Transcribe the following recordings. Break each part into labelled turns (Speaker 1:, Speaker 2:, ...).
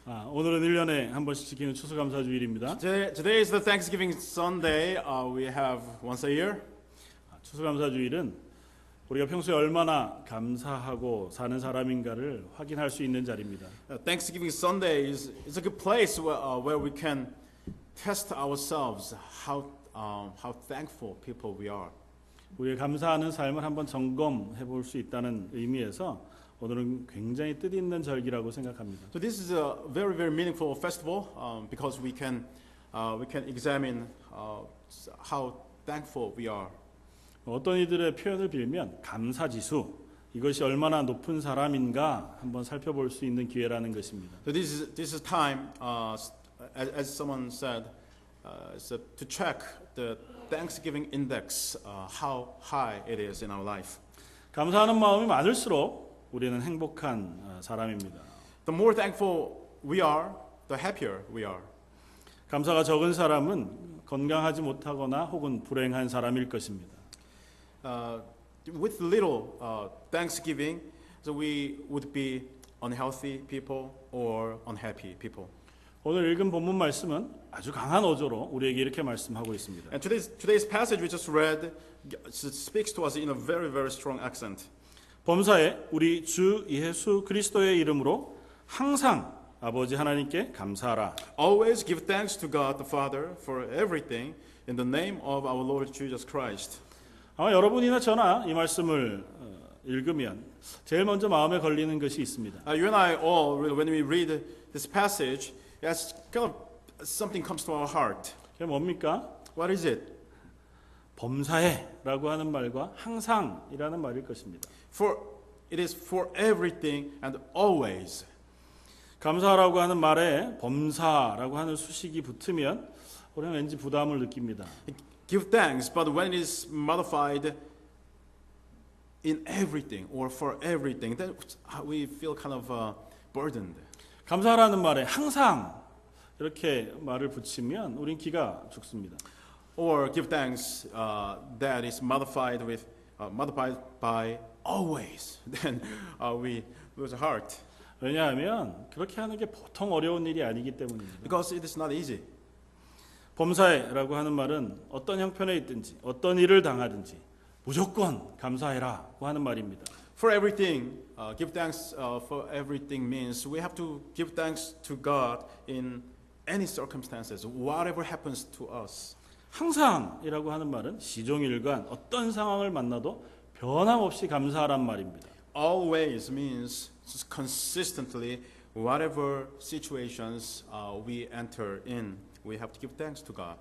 Speaker 1: 오늘은 1년에 한 번씩 지키는 추수감사주일입니다.
Speaker 2: Today is the Thanksgiving Sunday. We have once a year.
Speaker 1: 추수감사주일은 우리가 평소에 얼마나 감사하고 사는 사람인가를 확인할 수 있는 자리입니다.
Speaker 2: Thanksgiving Sunday is a good place where we can test ourselves how thankful people we are.
Speaker 1: 우리의 감사하는 삶을 한번 점검해 볼 수 있다는 의미에서 오늘은 굉장히 뜻있는 절기라고 생각합니다.
Speaker 2: So this is a very meaningful festival because we can examine how thankful we are.
Speaker 1: 어떤 이들의 표현을 빌면 감사지수 이것이 얼마나 높은 사람인가 한번 살펴볼 수 있는 기회라는 것입니다.
Speaker 2: So this is time, as someone said, to check the Thanksgiving index, how high it is in our life.
Speaker 1: 감사하는 마음이 많을수록 우리는 행복한 사람입니다.
Speaker 2: The more thankful we are, the happier we are.
Speaker 1: 감사가 적은 사람은 건강하지 못하거나 혹은 불행한 사람일 것입니다.
Speaker 2: With little thanksgiving, so we would be unhealthy people or unhappy people.
Speaker 1: 오늘 읽은 본문 말씀은 아주 강한 어조로 우리에게 이렇게 말씀하고 있습니다.
Speaker 2: And today's passage we just read speaks to us in a very strong accent.
Speaker 1: 범사에 우리 주 예수 그리스도의 이름으로 항상 아버지 하나님께 감사하라.
Speaker 2: Always give thanks to God the Father for everything in the name of our Lord Jesus Christ.
Speaker 1: 아마 여러분이나 저나 이 말씀을 읽으면 제일 먼저 마음에 걸리는 것이 있습니다.
Speaker 2: You and I all, when we read this passage, yes, kind of something comes to our heart.
Speaker 1: 그게 뭡니까?
Speaker 2: What is it?
Speaker 1: 범사에라고 하는 말과 항상이라는 말일 것입니다.
Speaker 2: It is for everything and always.
Speaker 1: 감사하라고 하는 말에 범사라고 하는 수식이 붙으면 우리는 왠지 부담을 느낍니다.
Speaker 2: Give thanks, but when it is modified in everything or for everything, then we feel kind of burdened.
Speaker 1: 감사하라는 말에 항상 이렇게 말을 붙이면 우린 기가 죽습니다.
Speaker 2: Or give thanks that is modified by always, then we lose heart.
Speaker 1: 왜냐하면 그렇게 하는 게 보통 어려운 일이 아니기 때문입니다.
Speaker 2: Because it is not easy.
Speaker 1: 범사해라고 하는 말은 어떤 형편에 있든지 어떤 일을 당하든지 무조건 감사해라고 하는 말입니다.
Speaker 2: For everything, give thanks for everything means we have to give thanks to God in any circumstances, whatever happens to us.
Speaker 1: 항상이라고 하는 말은 시종일관 어떤 상황을 만나도 변함없이 감사하란 말입니다.
Speaker 2: Always means just consistently, whatever situations we enter in, we have to give thanks to God.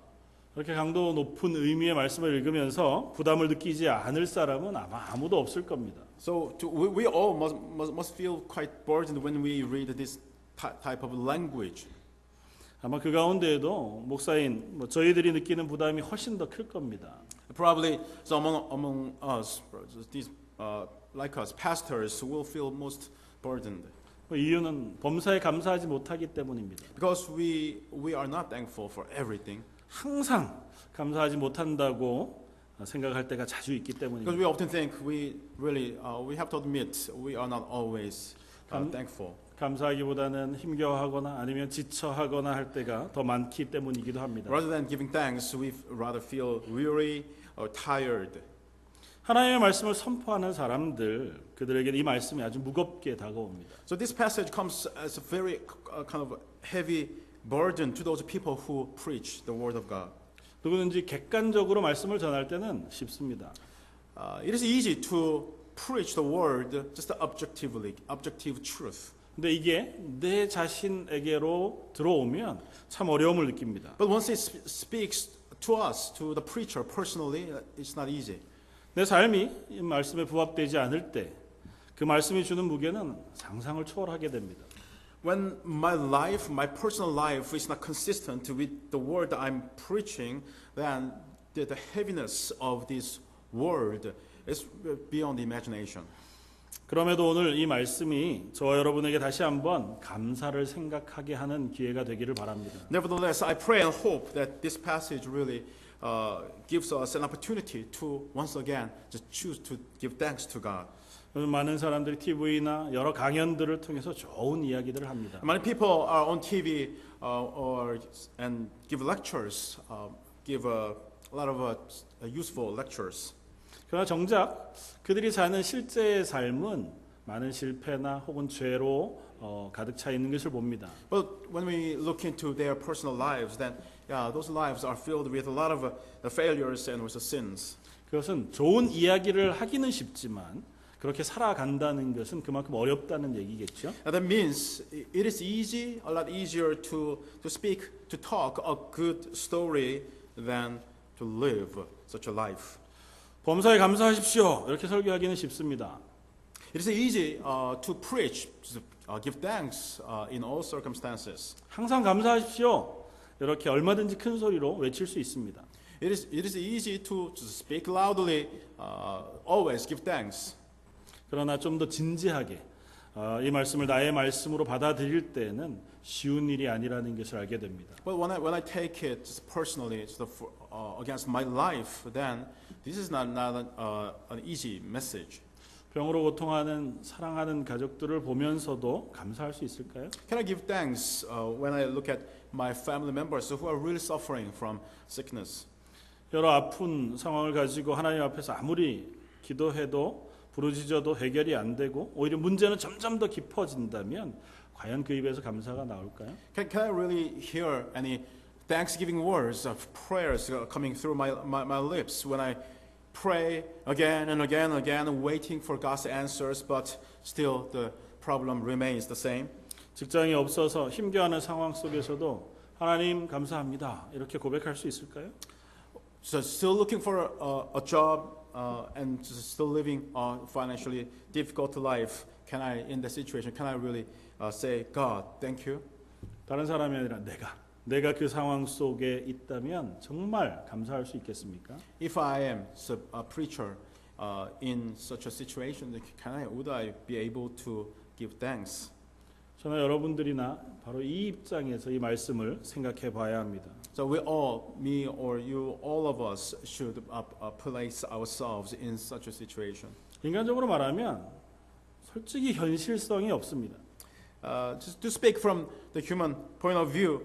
Speaker 1: 그렇게 강도 높은 의미의 말씀을 읽으면서 부담을 느끼지 않을 사람은 아마 아무도 없을 겁니다.
Speaker 2: So we all must feel quite burdened when we read this type of language.
Speaker 1: 아마 그 가운데에도 목사인 저희들이 느끼는 부담이 훨씬 더 클 겁니다.
Speaker 2: Probably so among us, these like us, pastors will feel most burdened.
Speaker 1: 이유는 범사에 감사하지 못하기 때문입니다.
Speaker 2: Because we are not thankful for everything.
Speaker 1: 항상 감사하지 못한다고 생각할 때가 자주 있기 때문입니다.
Speaker 2: Because we often think we have to admit we are not always thankful.
Speaker 1: 감사하기보다는 힘겨워하거나 아니면 지쳐하거나 할 때가 더 많기 때문이기도 합니다.
Speaker 2: Rather than giving thanks, we rather feel weary or tired.
Speaker 1: 하나님의 말씀을 선포하는 사람들, 그들에게 이 말씀이 아주 무겁게 다가옵니다.
Speaker 2: So this passage comes as a very kind of heavy burden to those people who preach the word of God.
Speaker 1: 누구든지 객관적으로 말씀을 전할 때는 쉽습니다.
Speaker 2: It is easy to preach the word just objectively, objective truth.
Speaker 1: 근데 이게 내 자신에게로 들어오면 참 어려움을 느낍니다.
Speaker 2: But once it speaks to us, to the preacher personally, it's not easy.
Speaker 1: 내 삶이 이 말씀에 부합되지 않을 때 그 말씀이 주는 무게는 상상을 초월하게 됩니다.
Speaker 2: When my life, my personal life is not consistent with the word I'm preaching, then the heaviness of this word is beyond imagination.
Speaker 1: 그럼에도 오늘 이 말씀이 저와 여러분에게 다시 한번 감사를 생각하게 하는 기회가 되기를 바랍니다.
Speaker 2: Nevertheless, I pray and hope that this passage really gives us an opportunity to once again just choose to give thanks to God.
Speaker 1: 많은 사람들이 TV나 여러 강연들을 통해서 좋은 이야기들을 합니다.
Speaker 2: Many people are on TV and give lectures, give a lot of useful lectures.
Speaker 1: 그러나 정작 그들이 사는 실제의 삶은 많은 실패나 혹은 죄로 가득 차 있는 것을 봅니다.
Speaker 2: But when we look into their personal lives, then those lives are filled with a lot of failures and also sins.
Speaker 1: 그것은 좋은 이야기를 하기는 쉽지만 그렇게 살아간다는 것은 그만큼 어렵다는 얘기겠죠.
Speaker 2: And that means it is easy, a lot easier to speak, to talk a good story than to live such a life.
Speaker 1: 범사에 감사하십시오. 이렇게 설교하기는 쉽습니다.
Speaker 2: It is easy to preach, to give thanks in all circumstances.
Speaker 1: 항상 감사하십시오. 이렇게 얼마든지 큰 소리로 외칠 수 있습니다.
Speaker 2: It is easy to speak loudly, always give thanks.
Speaker 1: 그러나 좀 더 진지하게 이 말씀을 나의 말씀으로 받아들일 때는 쉬운 일이 아니라는 것을 알게 됩니다.
Speaker 2: But when I take it just personally against my life, then this is not an easy message.
Speaker 1: 병으로 고통하는 사랑하는 가족들을 보면서도 감사할 수 있을까요?
Speaker 2: Can I give thanks when I look at my family members who are really suffering from sickness?
Speaker 1: 여러 아픈 상황을 가지고 하나님 앞에서 아무리 기도해도 부르짖어도 해결이 안 되고 오히려 문제는 점점 더 깊어진다면 과연 그 입에서 감사가 나올까요?
Speaker 2: Can I really hear any thanksgiving words of prayers coming through my lips when I pray again and again and again, waiting for God's answers, but still the problem remains the same?
Speaker 1: 직장이 없어서 힘겨워하는 상황 속에서도 하나님 감사합니다. 이렇게 고백할 수 있을까요?
Speaker 2: So still looking for a job and still living a financially difficult life. Can I, in that situation, can I really say, God, thank you?
Speaker 1: 다른 사람이 아니라 내가 그 상황 속에 있다면 정말 감사할 수 있겠습니까?
Speaker 2: If I am a preacher in such a situation, would I be able to give thanks?
Speaker 1: 저는 여러분들이나 바로 이 입장에서 이 말씀을 생각해 봐야 합니다.
Speaker 2: So we all, me or you, all of us should place ourselves in such a situation.
Speaker 1: 인간적으로 말하면 솔직히 현실성이 없습니다.
Speaker 2: Just to speak from the human point of view,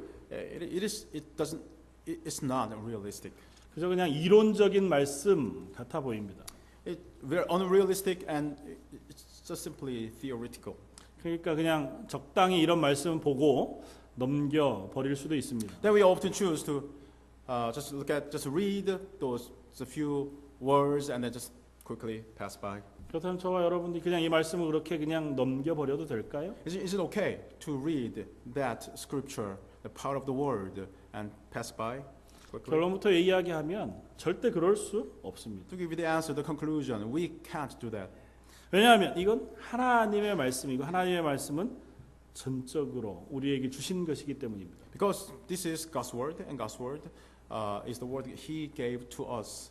Speaker 2: it's not realistic.
Speaker 1: 그저 그냥 이론적인 말씀 같아 보입니다.
Speaker 2: We're unrealistic and it's just simply theoretical.
Speaker 1: 그러니까 그냥 적당히 이런 말씀 보고 넘겨 버릴 수도 있습니다.
Speaker 2: Then we often choose to just read those a few words and then just quickly pass by.
Speaker 1: 그렇다면 저와 여러분들이 그냥 이 말씀을 그렇게 그냥 넘겨 버려도 될까요?
Speaker 2: Is it okay to read that scripture, the power of the word, and pass by quickly?
Speaker 1: 결론부터 이야기하면 절대 그럴 수 없습니다.
Speaker 2: To give you the answer, the conclusion, we can't do that.
Speaker 1: 왜냐하면 이건 하나님의 말씀이고 하나님의 말씀은 전적으로 우리에게 주신 것이기 때문입니다.
Speaker 2: Because this is God's word, and God's word is the word He gave to us.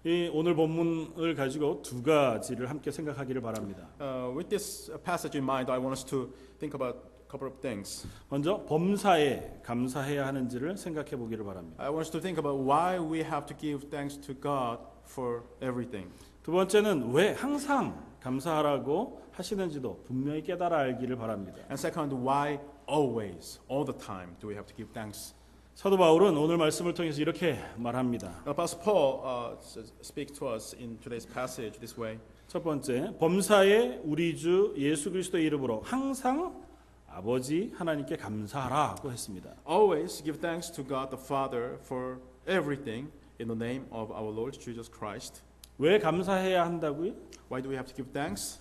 Speaker 1: 이 오늘 본문을 가지고 두 가지를 함께 생각하기를 바랍니다.
Speaker 2: With this passage in mind, I want us to think about a couple of things.
Speaker 1: 먼저 범사에 감사해야 하는지를 생각해 보기를 바랍니다.
Speaker 2: I want us to think about why we have to give thanks to God for everything.
Speaker 1: 두 번째는 왜 항상 감사하라고 하시는지도 분명히 깨달아 알기를 바랍니다.
Speaker 2: And second, why always, all the time, do we have to give thanks?
Speaker 1: 사도 바울은 오늘 말씀을 통해서 이렇게 말합니다.
Speaker 2: Apostle Paul speaks to us in today's passage this way.
Speaker 1: 첫 번째, 범사에 우리 주 예수 그리스도의 이름으로 항상 아버지 하나님께 감사하라고 했습니다.
Speaker 2: Always give thanks to God the Father for everything in the name of our Lord Jesus Christ.
Speaker 1: 왜 감사해야 한다고요?
Speaker 2: Why do we have to give thanks?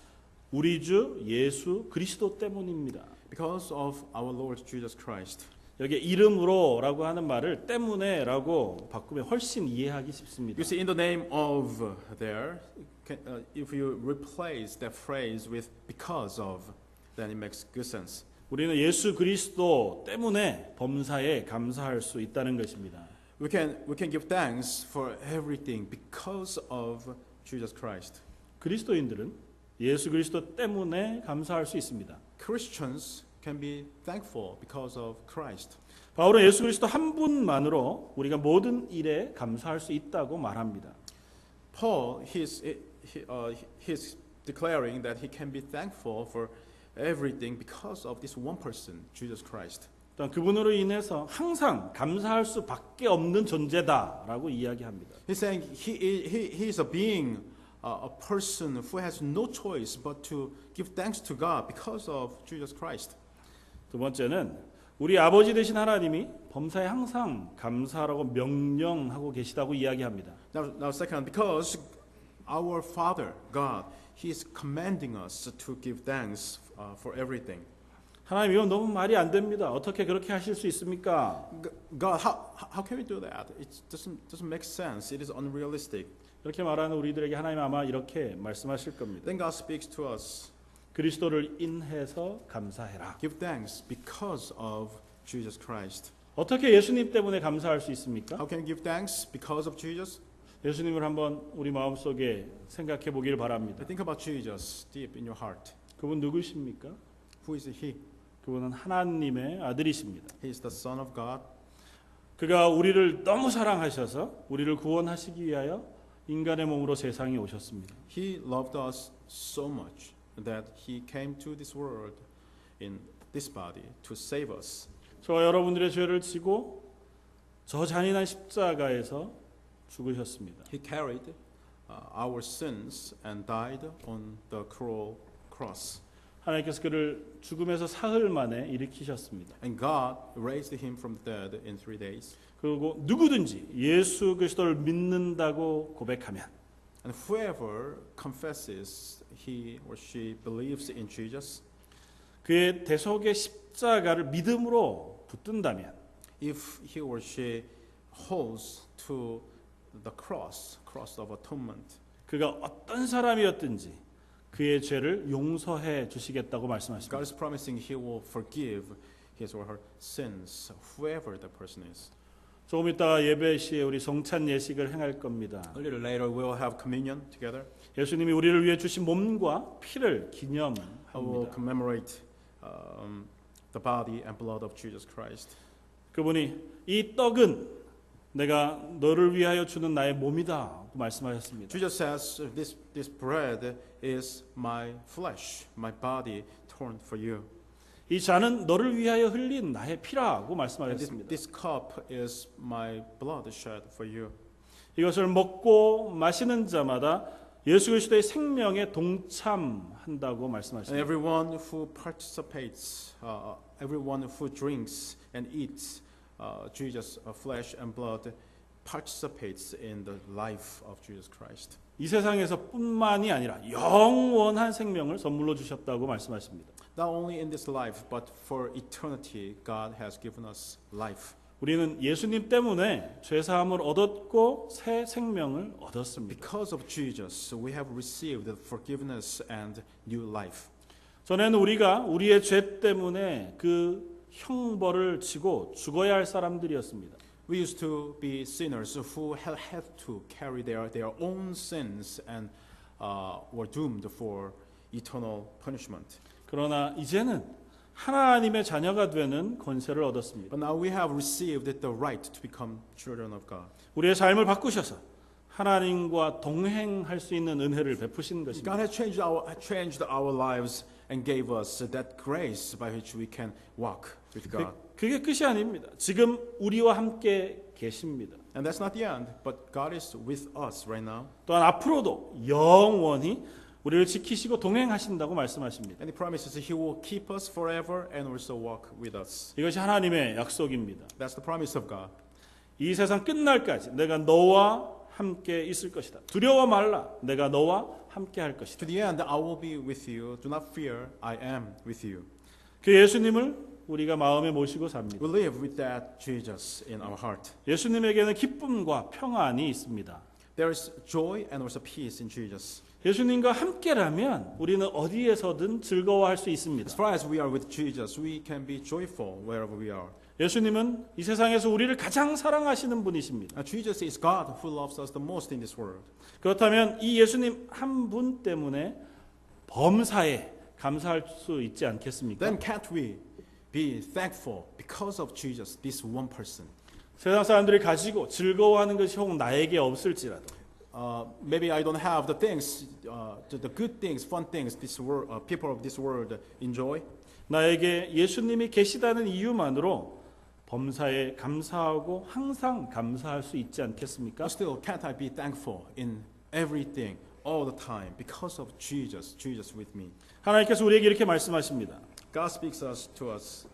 Speaker 1: 우리 주 예수 그리스도 때문입니다.
Speaker 2: Because of our Lord Jesus Christ.
Speaker 1: 여기 이름으로라고 하는 말을 때문에라고 바꾸면 훨씬 이해하기 쉽습니다.
Speaker 2: You see, in the name of there, if you replace that phrase with because of, then it makes good sense.
Speaker 1: 우리는 예수 그리스도 때문에 범사에 감사할 수 있다는 것입니다.
Speaker 2: We can give thanks for everything because of Jesus Christ.
Speaker 1: 그리스도인들은 예수 그리스도 때문에 감사할 수 있습니다.
Speaker 2: Christians can be thankful because of Christ.
Speaker 1: 바울은 예수 그리스도 한 분만으로 우리가 모든 일에 감사할 수 있다고 말합니다.
Speaker 2: Paul, his declaring that he can be thankful for everything because of this one person, Jesus Christ.
Speaker 1: 또한 그분으로 인해서 항상 감사할 수밖에 없는 존재다라고 이야기합니다.
Speaker 2: He's saying he is a being, a person who has no choice but to give thanks to God because of Jesus Christ.
Speaker 1: 두 번째는 우리 아버지 되신 하나님이 범사에 항상 감사하라고 명령하고 계시다고 이야기합니다.
Speaker 2: Now second, because our Father, God, He is commanding us to give thanks for everything.
Speaker 1: 하나님 이건 너무 말이 안 됩니다. 어떻게 그렇게 하실 수 있습니까?
Speaker 2: God, how can we do that? It doesn't make sense. It is unrealistic.
Speaker 1: 이렇게 말하는 우리들에게 하나님 아마 이렇게 말씀하실 겁니다.
Speaker 2: Then God speaks to us.
Speaker 1: 그리스도를 인해서 감사해라.
Speaker 2: Give thanks because of Jesus Christ.
Speaker 1: 어떻게 예수님 때문에 감사할 수 있습니까?
Speaker 2: How can we give thanks because of Jesus?
Speaker 1: 예수님을 한번 우리 마음속에 생각해 보길 바랍니다.
Speaker 2: Think about Jesus deep in your heart.
Speaker 1: 그분 누구십니까?
Speaker 2: Who is He?
Speaker 1: 그분은 하나님의 아들이십니다.
Speaker 2: He is the Son of God.
Speaker 1: 그가 우리를 너무 사랑하셔서 우리를 구원하시기 위하여 인간의 몸으로 세상에 오셨습니다.
Speaker 2: He loved us so much that He came to this world in this body to save us.
Speaker 1: 저와 여러분들의 죄를 지고 저 잔인한 십자가에서 죽으셨습니다.
Speaker 2: He carried our sins and died on the cruel cross.
Speaker 1: 하나님께서 그를 죽음에서 사흘 만에 일으키셨습니다.
Speaker 2: And God raised Him from the dead in 3 days.
Speaker 1: 그리고 누구든지 예수 그리스도를 믿는다고 고백하면
Speaker 2: And whoever confesses he or she believes in Jesus,
Speaker 1: 그의 대속의 십자가를 믿음으로 붙든다면
Speaker 2: if he or she holds to the cross of atonement,
Speaker 1: 그가 어떤 사람이었든지 그의 죄를 용서해 주시겠다고
Speaker 2: God
Speaker 1: 말씀하십니다.
Speaker 2: is promising He will forgive his or her sins, whoever the person is.
Speaker 1: 조금 이따 예배 시에 우리 성찬 예식을 행할 겁니다.
Speaker 2: A little later we will have communion together.
Speaker 1: 예수님이 우리를 위해 주신 몸과 피를
Speaker 2: I will
Speaker 1: 기념합니다.
Speaker 2: commemorate the body and blood of Jesus Christ.
Speaker 1: 그분이 이 떡은 내가 너를 위하여 주는 나의 몸이다고 말씀하셨습니다.
Speaker 2: Jesus says, this bread is my flesh, my body torn for you.
Speaker 1: 이 잔은 너를 위하여 흘린 나의 피라고
Speaker 2: And
Speaker 1: 말씀하셨습니다.
Speaker 2: this cup is my blood shed for you.
Speaker 1: 이것을 먹고 마시는 자마다 예수 그리스도의 생명에 동참한다고
Speaker 2: And
Speaker 1: 말씀하십니다.
Speaker 2: everyone who participates, everyone who drinks and eats Jesus' flesh and blood participates in the life of Jesus Christ.
Speaker 1: 이 세상에서뿐만이 아니라 영원한 생명을 선물로 주셨다고 말씀하십니다.
Speaker 2: Not only in this life, but for eternity, God has given us life.
Speaker 1: 우리는 예수님 때문에 죄 사함을 얻었고 새 생명을 얻었습니다.
Speaker 2: Because of Jesus, we have received forgiveness and new life.
Speaker 1: 전에는 우리가 우리의 죄 때문에 그 형벌을 지고 죽어야 할 사람들이었습니다.
Speaker 2: We used to be sinners who had to carry their own sins and were doomed for eternal punishment.
Speaker 1: 그러나 이제는 하나님의 자녀가 되는 권세를 얻었습니다.
Speaker 2: But now we have received the right to become children of God.
Speaker 1: 우리의 삶을 바꾸셔서 하나님과 동행할 수 있는 은혜를 베푸신 것입니다.
Speaker 2: God has changed our lives and gave us that grace by which we can walk with God.
Speaker 1: 그게 끝이 아닙니다. 지금 우리와 함께 계십니다.
Speaker 2: And that's not the end, but God is with us right now.
Speaker 1: 또한 앞으로도 영원히 우리를 지키시고 동행하신다고 말씀하십니다.
Speaker 2: And He promises He will keep us forever and also walk with us.
Speaker 1: 이것이 하나님의 약속입니다.
Speaker 2: That's the promise of God.
Speaker 1: 이 세상 끝날까지 내가 너와 함께 있을 것이다. 두려워 말라. 내가 너와 함께 할 것이다.
Speaker 2: To the end, I will be with you. Do not fear, I am with you.
Speaker 1: 그 예수님을 우리가 마음에 모시고 삽니다.
Speaker 2: We live with that Jesus in our heart.
Speaker 1: 예수님에게는 기쁨과 평안이 있습니다.
Speaker 2: There is joy and also peace in Jesus.
Speaker 1: 예수님과 함께라면 우리는 어디에서든 즐거워할 수 있습니다.
Speaker 2: As far as we are with Jesus, we can be joyful wherever we are.
Speaker 1: 예수님은 이 세상에서 우리를 가장 사랑하시는 분이십니다.
Speaker 2: Jesus is God who loves us the most in this world.
Speaker 1: 그렇다면 이 예수님 한 분 때문에 범사에 감사할 수 있지 않겠습니까?
Speaker 2: Then can't we be thankful because of Jesus, this one person?
Speaker 1: 세상 사람들이 가지고 즐거워하는 것이 혹 나에게 없을지라도
Speaker 2: maybe I don't have the things, the good things, fun things this world, people of this world enjoy.
Speaker 1: 나에게 예수님이 계시다는 이유만으로 범사에 감사하고 항상 감사할 수 있지 않겠습니까?
Speaker 2: But still, can't I be thankful in everything, all the time, because of Jesus, Jesus with me?
Speaker 1: 하나님께서 우리에게 이렇게 말씀하십니다.
Speaker 2: God speaks to us.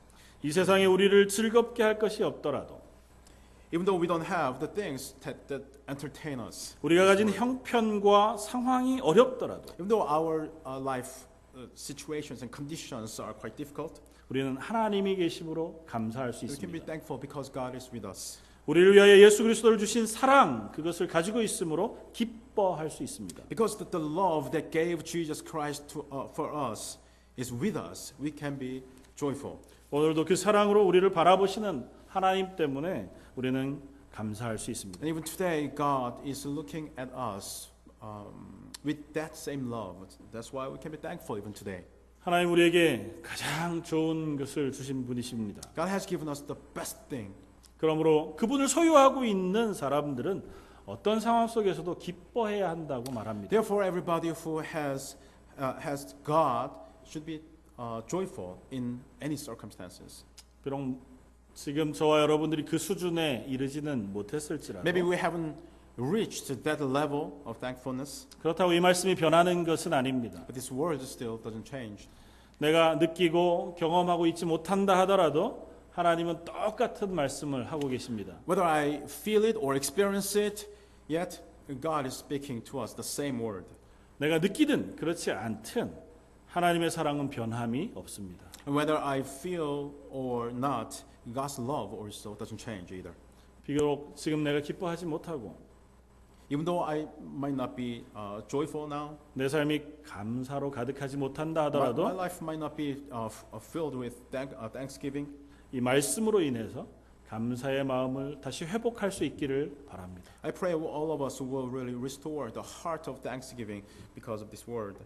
Speaker 1: 이 세상에 우리를 즐겁게 할 것이 없더라도
Speaker 2: Even though we don't have the things that entertain us,
Speaker 1: 우리가 가진 형편과 상황이 어렵더라도
Speaker 2: even though our life situations and conditions are quite difficult,
Speaker 1: 우리는 하나님이 계심으로 감사할 수
Speaker 2: we can be
Speaker 1: 있습니다.
Speaker 2: thankful because God is with us.
Speaker 1: 우리를 위하여 예수 그리스도를 주신 사랑 그것을 가지고 있으므로 기뻐할 수 있습니다.
Speaker 2: Because the love that gave Jesus Christ for us is with us, we can be joyful.
Speaker 1: 오늘도 그 사랑으로 우리를 바라보시는 하나님 때문에 우리는 감사할 수 있습니다.
Speaker 2: And even today, God is looking at us with that same love. That's why we can be thankful even today.
Speaker 1: 하나님 우리에게 가장 좋은 것을 주신 분이십니다.
Speaker 2: God has given us the best thing.
Speaker 1: 그러므로 그분을 소유하고 있는 사람들은 어떤 상황 속에서도 기뻐해야 한다고 말합니다.
Speaker 2: Therefore, everybody who has God should be joyful in any circumstances.
Speaker 1: 비록 지금 저와 여러분들이 그 수준에 이르지는 못했을지라도
Speaker 2: Maybe we haven't reached that level of thankfulness,
Speaker 1: 그렇다고 이 말씀이 변하는 것은 아닙니다.
Speaker 2: but this world still doesn't change.
Speaker 1: 내가 느끼고 경험하고 있지 못한다 하더라도 하나님은 똑같은 말씀을 하고 계십니다.
Speaker 2: Whether I feel it or experience it, yet God is speaking to us the same word.
Speaker 1: 내가 느끼든 그렇지 않든 하나님의 사랑은 변함이 없습니다.
Speaker 2: And whether I feel or not, God's love also doesn't change either.
Speaker 1: 비록 지금 내가 기뻐하지 못하고
Speaker 2: Even though I might not be joyful now,
Speaker 1: 내 삶이 감사로 가득하지 못한다
Speaker 2: my
Speaker 1: 하더라도
Speaker 2: life might not be filled with thanksgiving.
Speaker 1: 이 말씀으로 인해서 감사의 마음을 다시 회복할 수 있기를 바랍니다.
Speaker 2: I pray all of us will really restore the heart of thanksgiving because of this word.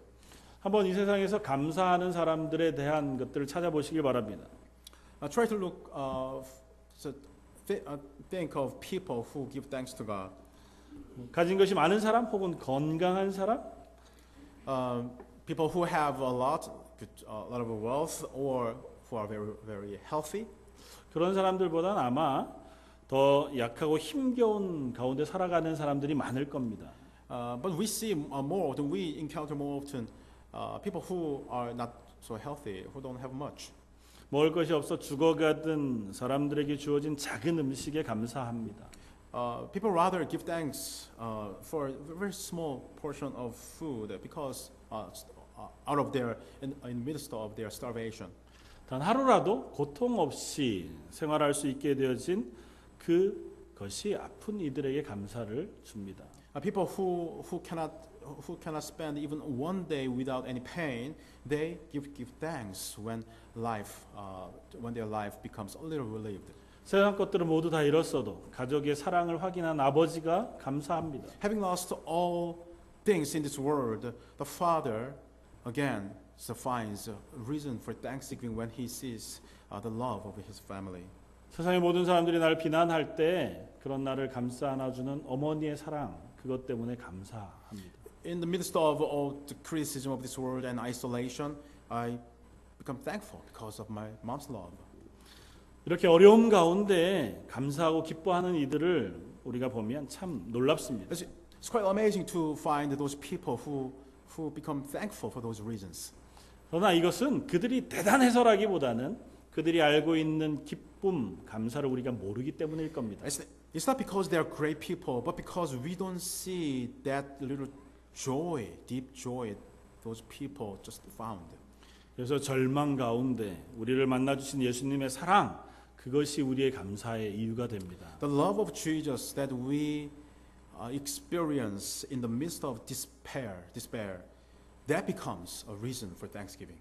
Speaker 1: 한번 이 세상에서 감사하는 사람들에 대한 것들을 찾아보시길 바랍니다.
Speaker 2: Try to look, think of people who give thanks to God.
Speaker 1: 가진 것이 많은 사람 혹은 건강한 사람
Speaker 2: People who have a lot of wealth or who are very, very healthy.
Speaker 1: 그런 사람들보다는 아마 더 약하고 힘겨운 가운데 살아가는 사람들이 많을 겁니다.
Speaker 2: But we see more often, we encounter more often people who are not so healthy, who don't have much.
Speaker 1: 먹을 것이 없어 죽어가던 사람들에게 주어진 작은 음식에 감사합니다.
Speaker 2: People rather give thanks for a very small portion of food because out of their in the midst of their starvation.
Speaker 1: 단 하루라도 고통 없이 생활할 수 있게 되어진 그것이 아픈 이들에게 감사를 줍니다.
Speaker 2: People who cannot spend even one day without any pain, they give thanks when their life becomes a little relieved.
Speaker 1: 세상 것들을 모두 다 잃었어도 가족의 사랑을 확인한 아버지가 감사합니다.
Speaker 2: Having lost all things in this world, the father again finds a reason for thanksgiving when he sees the love of his family.
Speaker 1: 세상의 모든 사람들이 나를 비난할 때 그런 나를 감싸 안아주는 어머니의 사랑 그것 때문에 감사합니다.
Speaker 2: In the midst of all the criticism of this world and isolation, I become thankful because of my mom's love.
Speaker 1: 이렇게 어려움 가운데 감사하고 기뻐하는 이들을 우리가 보면 참 놀랍습니다.
Speaker 2: It's quite amazing to find those people who become thankful for those reasons.
Speaker 1: 그러나 이것은 그들이 대단해서라기보다는 그들이 알고 있는 기쁨, 감사를 우리가 모르기 때문일 겁니다.
Speaker 2: It's not because they are great people, but because we don't see that little joy, deep joy those people just found.
Speaker 1: 그래서 절망 가운데 우리를 만나 주신 예수님의 사랑 그것이 우리의 감사의 이유가 됩니다.
Speaker 2: The love of Jesus that we experience in the midst of despair, that becomes a reason for thanksgiving.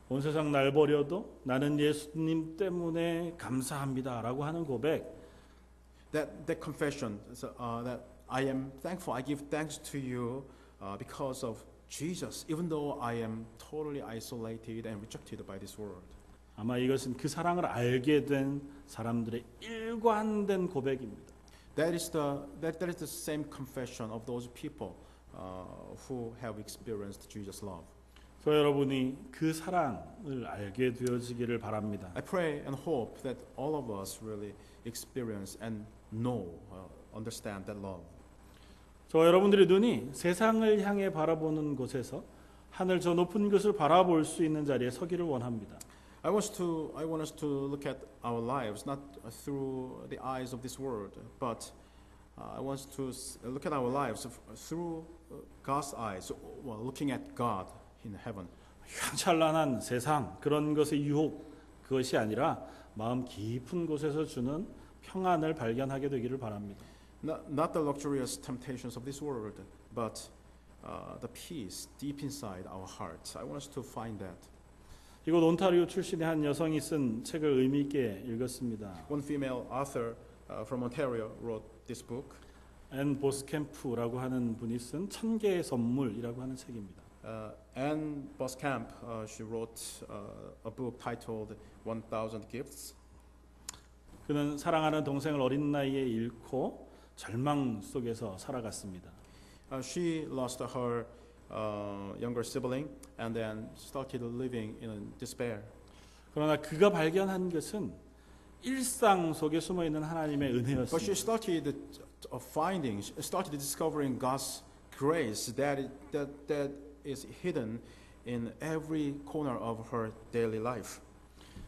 Speaker 1: 온 세상 날 버려도 나는 예수님 때문에 감사합니다라고 하는 고백.
Speaker 2: That confession that I am thankful, I give thanks to you because of Jesus, even though I am totally isolated and rejected by this world.
Speaker 1: 아마 이것은 그 사랑을 알게 된 사람들의 일관된 고백입니다.
Speaker 2: that is the same confession of those people who have experienced Jesus' love.
Speaker 1: 저 여러분이 그 사랑을 알게 되어지기를 바랍니다.
Speaker 2: I pray and hope that all of us really experience and know, understand that love.
Speaker 1: 저 여러분들의 눈이 세상을 향해 바라보는 곳에서 하늘 저 높은 곳을 바라볼 수 있는 자리에 서기를 원합니다.
Speaker 2: I want us to look at our lives not through the eyes of this world, but I want us to look at our lives through God's eyes, looking at God in heaven.
Speaker 1: 휘황찬란한 세상 그런 것의 유혹 그것이 아니라 마음 깊은 곳에서 주는 평안을 발견하게 되기를 바랍니다.
Speaker 2: Not the luxurious temptations of this world, but the peace deep inside our hearts. I want us to find that.
Speaker 1: 이곳 온타리오 출신의 한 여성이 쓴 책을 의미 있게 읽었습니다.
Speaker 2: One female author from Ontario wrote this book.
Speaker 1: 앤 보스캠프라고 하는 분이 쓴 1000개의 선물이라고 하는 책입니다.
Speaker 2: Anne Boskamp, she wrote a book titled 1000 Gifts.
Speaker 1: 그는 사랑하는 동생을 어린 나이에 잃고 절망 속에서 살아갔습니다.
Speaker 2: She lost her younger sibling and then started living in despair.
Speaker 1: 그러나 그가 발견한 것은 일상 속에 숨어 있는 하나님의
Speaker 2: But she
Speaker 1: 은혜였습니다.
Speaker 2: started discovering God's grace that is hidden in every corner of her daily life.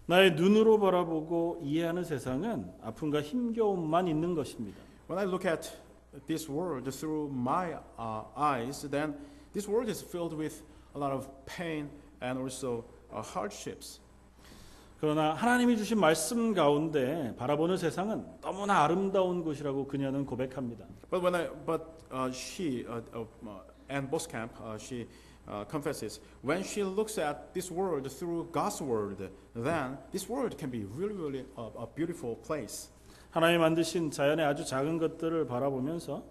Speaker 1: 나의 눈으로 바라보고 이해하는 세상은 아픔과 힘겨움만 있는 것입니다.
Speaker 2: When I look at this world through my eyes, then this world is filled with a lot of pain and also hardships.
Speaker 1: 그러나 하나님이 주신 말씀 가운데 바라보는 세상은 너무나 아름다운 곳이라고 그녀는 고백합니다.
Speaker 2: But Anne Boskamp, she confesses, when she looks at this world through God's word, then this world can be really a beautiful place.
Speaker 1: 하나님 만드신 자연의 아주 작은 것들을 바라보면서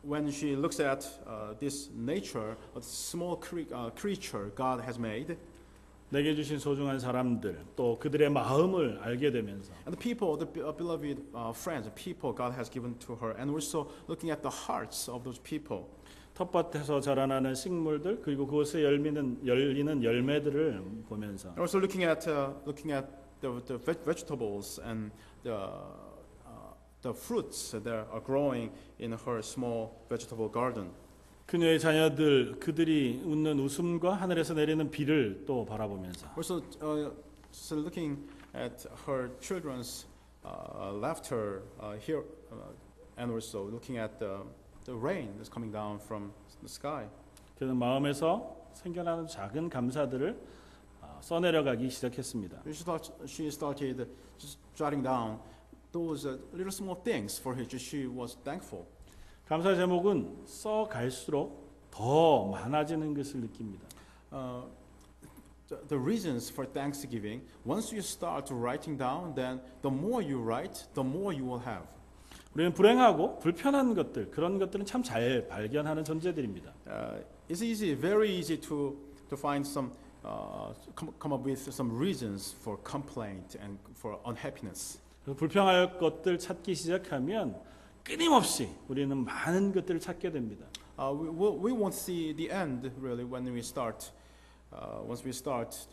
Speaker 2: When she looks at this nature, a small creature God has made,
Speaker 1: 내게 주신 소중한 사람들 또 그들의 마음을 알게 되면서
Speaker 2: and the people, the beloved friends, the people God has given to her, and also looking at the hearts of those people.
Speaker 1: 텃밭에서 자라나는 식물들 그리고 그곳에 열리는 열매들을 보면서
Speaker 2: And also looking at the vegetables and the fruits that are growing in her small vegetable garden.
Speaker 1: 그녀의 자녀들 그들이 웃는 웃음과 하늘에서 내리는 비를 또 바라보면서
Speaker 2: Also, so looking at her children's laughter here, and also looking at the rain that's coming down from the sky.
Speaker 1: 그는 마음에서 생겨나는 작은 감사들을 써내려가기 시작했습니다.
Speaker 2: She started just jotting down those little small things for which she was thankful.
Speaker 1: 감사 제목은 써 갈수록 더 많아지는 것을 느낍니다.
Speaker 2: The reasons for thanksgiving, once you start writing down, then the more you write, the more you will have.
Speaker 1: 우리는 불행하고 불편한 것들 그런 것들은 참 잘 발견하는 존재들입니다.
Speaker 2: It's very easy to find some, come up with some reasons for complaint and for unhappiness.
Speaker 1: 불평할 것들 찾기 시작하면 끊임없이 우리는 많은 것들을 찾게 됩니다.
Speaker 2: We won't see the end really when we start, once we start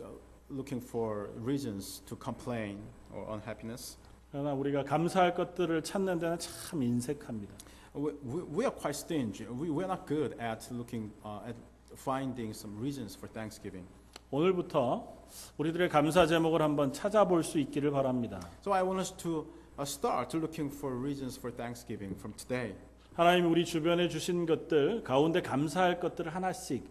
Speaker 2: looking for reasons to complain or unhappiness.
Speaker 1: 그러나 우리가 감사할 것들을 찾는 데는 참 인색합니다.
Speaker 2: We are quite stingy. We are not good at looking at finding some reasons for Thanksgiving.
Speaker 1: 오늘부터 우리들의 감사 제목을 한번 찾아볼 수 있기를 바랍니다.
Speaker 2: So I want us to start looking for reasons for Thanksgiving from today.
Speaker 1: 하나님이 우리 주변에 주신 것들 가운데 감사할 것들을 하나씩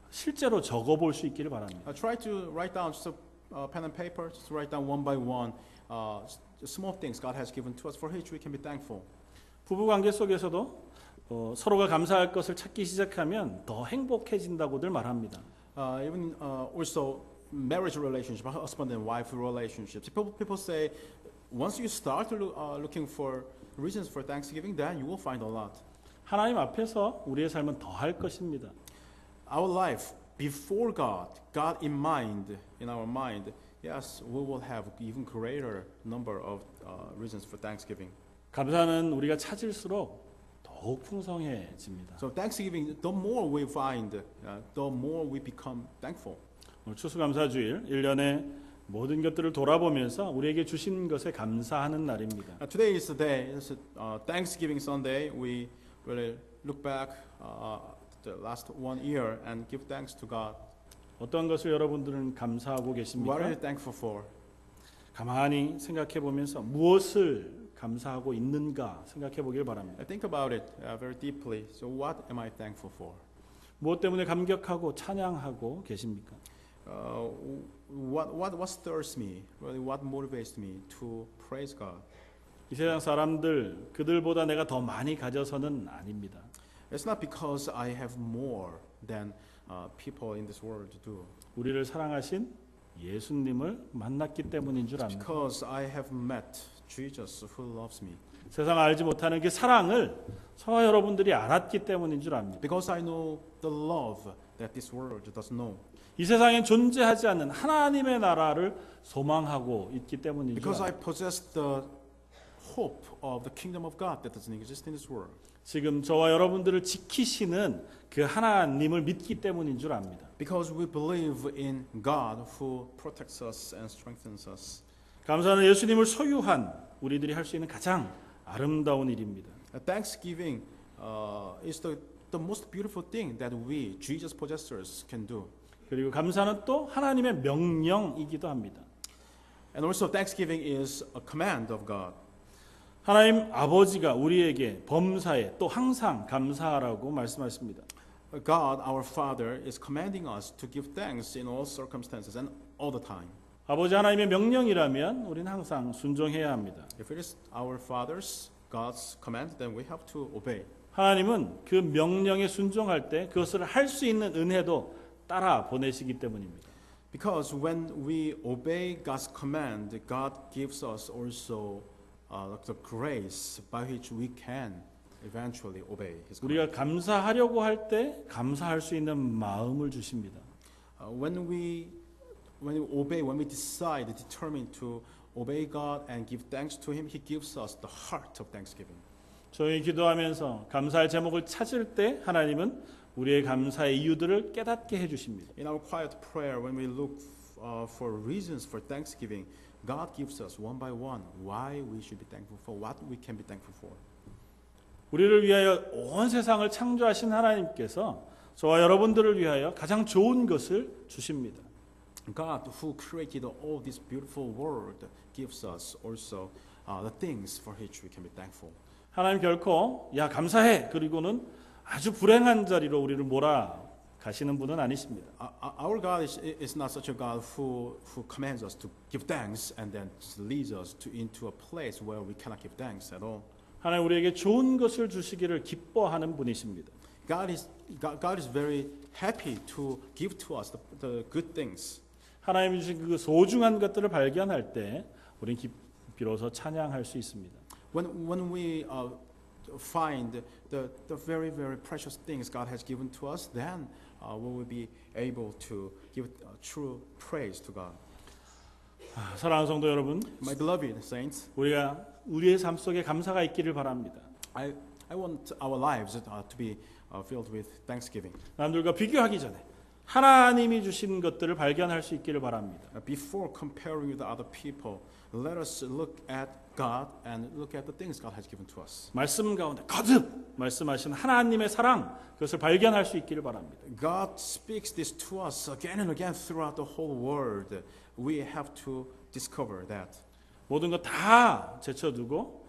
Speaker 1: 실제로 적어볼 수 있기를 바랍니다.
Speaker 2: Try to write down just a pen and paper, just write down one by one small things God has given to us for which we can be thankful.
Speaker 1: 부부 관계 속에서도 서로가 감사할 것을 찾기 시작하면 더 행복해진다고들 말합니다.
Speaker 2: Even also marriage relationship, husband and wife relationships. People say once you start looking for reasons for Thanksgiving, then you will find a lot.
Speaker 1: 하나님 앞에서 우리의 삶은 더 할 것입니다.
Speaker 2: Our life before God, God in mind, in our mind, yes, we will have even greater number of reasons for Thanksgiving.
Speaker 1: 감사는 우리가 찾을수록 더욱 풍성해집니다.
Speaker 2: So Thanksgiving, the more we find, the more we become thankful.
Speaker 1: 오늘 추수감사주일 1년의 모든 것들을 돌아보면서 우리에게 주신 것에 감사하는 날입니다.
Speaker 2: Today is the day, it's Thanksgiving Sunday. We really look back the last 1 year and give thanks to God.
Speaker 1: 어떤 것을 여러분들은 감사하고
Speaker 2: What are
Speaker 1: 계십니까?
Speaker 2: you thankful for?
Speaker 1: 가만히 생각해 보면서 무엇을 감사하고 있는가 생각해 보길 바랍니다.
Speaker 2: I think about it very deeply. So what am I thankful for?
Speaker 1: 무엇 때문에 감격하고 찬양하고 계십니까?
Speaker 2: What stirs me? Really, what motivates me to praise God?
Speaker 1: 이 세상 사람들 그들보다 내가 더 많이 가져서는 아닙니다.
Speaker 2: It's not because I have more than people in this world do.
Speaker 1: 우리를 사랑하신 예수님을 만났기 때문인 줄 압니다.
Speaker 2: Because I have met Jesus who loves me.
Speaker 1: 세상 알지 못하는 그 사랑을 저와 여러분들이 알았기 때문인 줄 압니다.
Speaker 2: Because I know the love that this world does know.
Speaker 1: 이 세상에 존재하지 않는 하나님의 나라를 소망하고 있기 때문인 줄
Speaker 2: Because I
Speaker 1: 압니다.
Speaker 2: possess the hope of the kingdom of God that doesn't exist in this world.
Speaker 1: 지금 저와 여러분들을 지키시는 그 하나님을 믿기 때문인 줄 압니다.
Speaker 2: Because we believe in God who protects us and strengthens us.
Speaker 1: 감사는 예수님을 소유한 우리들이 할 수 있는 가장 아름다운 일입니다.
Speaker 2: Thanksgiving is the most beautiful thing that we, Jesus possessors, can do.
Speaker 1: 그리고 감사는 또 하나님의 명령이기도 합니다.
Speaker 2: And also Thanksgiving is a command of God.
Speaker 1: 하나님 아버지가 우리에게 범사에 또 항상 감사하라고 말씀하십니다.
Speaker 2: God, our Father, is commanding us to give thanks in all circumstances and all the time.
Speaker 1: 아버지 하나님의 명령이라면 우리는 항상 순종해야 합니다.
Speaker 2: If it is our Father's, God's command, then we have to obey.
Speaker 1: 하나님은 그 명령에 순종할 때 그것을 할 수 있는 은혜도 따라 보내시기 때문입니다.
Speaker 2: Because when we obey God's command, God gives us also the grace by which we can eventually obey His command.
Speaker 1: 우리가 감사하려고 할 때 감사할 수 있는 마음을 주십니다.
Speaker 2: When we obey, when we decide, determine to obey God and give thanks to Him, He gives us the heart of thanksgiving.
Speaker 1: 조용히 기도하면서 감사할 제목을 찾을 때 하나님은 우리의 감사의 이유들을 깨닫게 해주십니다.
Speaker 2: In our quiet prayer, when we look for reasons for thanksgiving, God gives us one by one why we should be thankful for, what we can be thankful for.
Speaker 1: 우리를 위하여 온 세상을 창조하신 하나님께서 저와 여러분들을 위하여 가장 좋은 것을 주십니다.
Speaker 2: God, who created all this beautiful world, gives us also the things for which we can be thankful.
Speaker 1: 하나님 결코 야 감사해 그리고는 아주 불행한 자리로 우리를 몰아가시는 분은 아니십니다.
Speaker 2: Our God is not such a God who commands us to give thanks and then leads us into a place where we cannot give thanks at all.
Speaker 1: 하나님 우리에게 좋은 것을 주시기를 기뻐하는 분이십니다.
Speaker 2: God is very happy to give to us the good things.
Speaker 1: 하나님이 주신 그 소중한 것들을 발견할 때 우리는 비로소 찬양할 수 있습니다.
Speaker 2: When we find the very very precious things God has given to us, then we will be able to give true praise to God.
Speaker 1: 사랑하는 성도 여러분,
Speaker 2: My beloved saints,
Speaker 1: 우리가 우리의 삶 속에 감사가 있기를 바랍니다.
Speaker 2: I want our lives to be filled with thanksgiving.
Speaker 1: 남들과 비교하기 전에 하나님이 주신 것들을 발견할 수 있기를 바랍니다.
Speaker 2: Before comparing with other people, let us look at God and look at the things God has given to us.
Speaker 1: 말씀 가운데 거듭 말씀하신 하나님의 사랑 그것을 발견할 수 있기를 바랍니다.
Speaker 2: God speaks this to us again and again throughout the whole world. We have to discover that.
Speaker 1: 모든 것 다 제쳐두고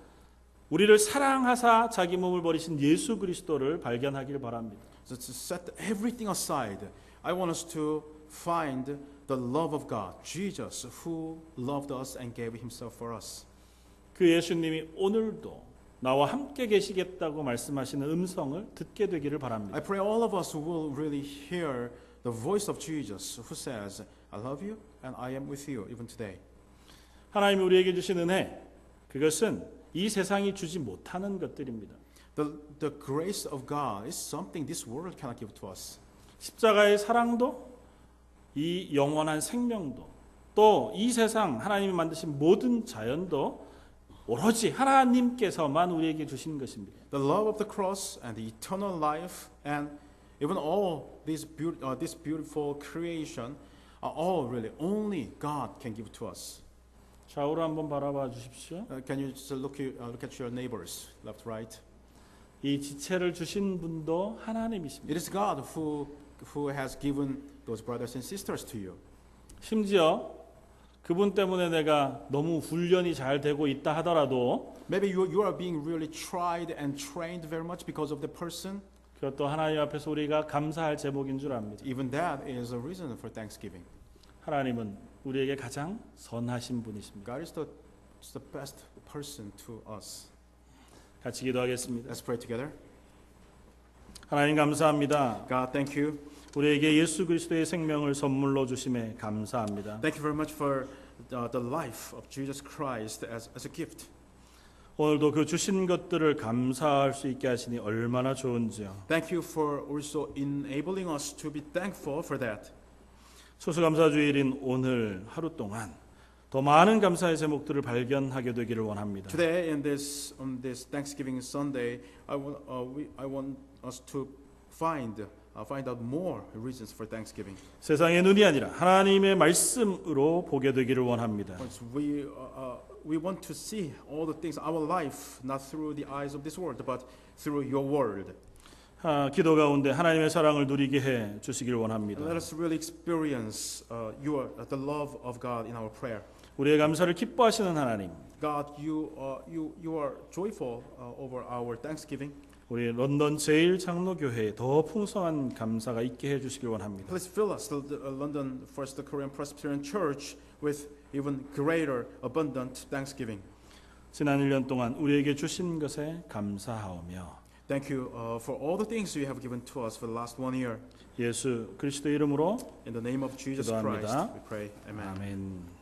Speaker 1: 우리를 사랑하사 자기 몸을 버리신 예수 그리스도를 발견하기를 바랍니다.
Speaker 2: So to set everything aside, I want us to find the love of God, Jesus, who loved us and gave Himself for us.
Speaker 1: 그 예수님이 오늘도 나와 함께 계시겠다고 말씀하시는 음성을 듣게 되기를 바랍니다.
Speaker 2: I pray all of us will really hear the voice of Jesus who says, I love you and I am with you even today.
Speaker 1: 하나님이 우리에게 주신 은혜 그것은 이 세상이 주지 못하는 것들입니다.
Speaker 2: The grace of God is something this world cannot give to us.
Speaker 1: 십자가의 사랑도 이 영원한 생명도 또 이 세상 하나님이 만드신 모든 자연도 오로지 하나님께서만 우리에게 주신 것입니다.
Speaker 2: The love of the cross and the eternal life and even all this beautiful creation are all really only God can give to us.
Speaker 1: 좌우로 한번 바라봐 주십시오.
Speaker 2: Can you just look at your neighbors, left, right?
Speaker 1: 이 지체를 주신 분도 하나님이십니다.
Speaker 2: It is God who has given those brothers and sisters to you.
Speaker 1: 심지어 그분 때문에 내가 너무 훈련이 잘 되고 있다 하더라도
Speaker 2: Maybe you are being really tried and trained very much because of the person.
Speaker 1: 그것도 하나님 앞에서 우리가 감사할 제목인 줄 압니다.
Speaker 2: Even that is a reason for thanksgiving.
Speaker 1: 하나님은 우리에게 가장 선하신 분이십니다.
Speaker 2: God is the best person to us.
Speaker 1: 같이 기도하겠습니다.
Speaker 2: Let's pray together.
Speaker 1: 하나님 감사합니다.
Speaker 2: God, thank you.
Speaker 1: 우리에게 예수 그리스도의 생명을 선물로 주심에 감사합니다.
Speaker 2: Thank you very much for the life of Jesus Christ as a gift.
Speaker 1: 오늘도 그 주신 것들을 감사할 수 있게 하시니 얼마나 좋은지요.
Speaker 2: Thank you for also enabling us to be thankful for that.
Speaker 1: 추수감사주일인 오늘 하루 동안 더 많은 감사의 제목들을 발견하게 되기를 원합니다.
Speaker 2: Today, on this Thanksgiving Sunday, I want us to find out more reasons for Thanksgiving.
Speaker 1: 세상의 눈이 아니라 하나님의 말씀으로 보게 되기를 원합니다.
Speaker 2: We want to see all the things, our life, not through the eyes of this world, but through your word.
Speaker 1: 기도 가운데 하나님의 사랑을 누리게 해 주시길 원합니다.
Speaker 2: Let us really experience the love of God in our prayer.
Speaker 1: 우리의 감사를 기뻐하시는 하나님,
Speaker 2: God, you are joyful over our Thanksgiving.
Speaker 1: 우리 런던 제1장로교회에 더 풍성한 감사가 있게 해 주시길 원합니다.
Speaker 2: Please fill us, the London First Korean Presbyterian Church, with even greater, abundant thanksgiving.
Speaker 1: 지난 1년 동안 우리에게 주신 것에 감사하오며
Speaker 2: Thank you for all the things you have given to us for the last 1 year.
Speaker 1: 예수 그리스도 이름으로
Speaker 2: In the name of Jesus
Speaker 1: 기도합니다.
Speaker 2: Christ, we pray. Amen.
Speaker 1: 아멘.